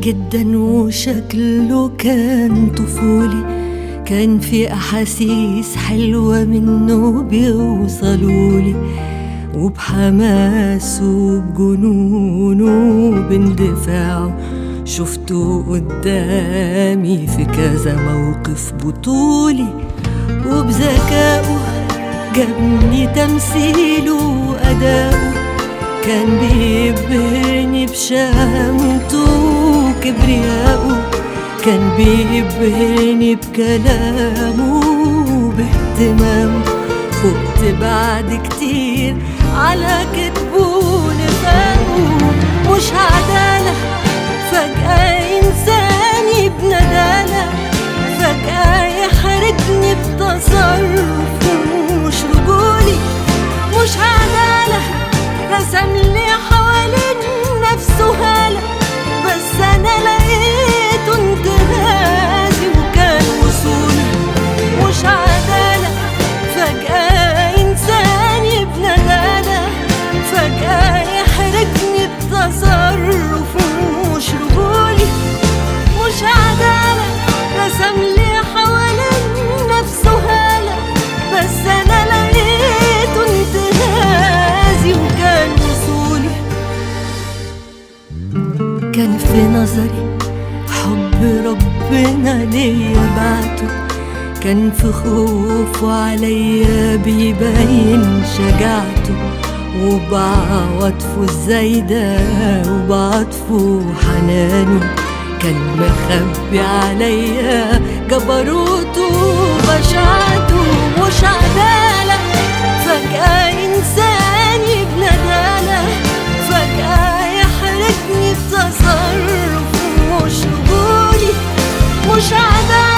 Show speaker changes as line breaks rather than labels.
جدا وشكله كان طفولي، كان في أحاسيس حلوة منه بيوصلولي، وبحماسه وبجنونه وباندفاعه شفته قدامي في كذا موقف بطولي، وبذكائه جابني تمثيله وأداؤه كان بيبهرني بشهامته وكبرياءه، كان بيبهرني بكلامه وباهتمامه. فقت بعد كتير على كتبه ونفاقه، مش عدالة فجأة إنساني بندالة، فجأة يحرجني بتصرفه مش رجولي. مش عدالة رسم لي حوالين نفسه هالة، بس أنا لقيته انتهازي وكان وصولي. مش عدالة فجأة إنساني بندالة، فجأة يحرجني بتصرفه مش رجولي. مش عدالة رسم لي حوالين نفسه هالة، بس أنا لقيته انتهازي وكان وصولي. كان في نظري حب ربنا ليا بعته، كان في خوفه عليا بيبين شجاعته، وبعواطفه الزايدة وبعطفه حنانه كان مخبي عليا جبروته وبشاعته. مش عدالة فجأة إنساني بندالة، فجأة يحرجني بتصرفه مش رجولي. مش عدالة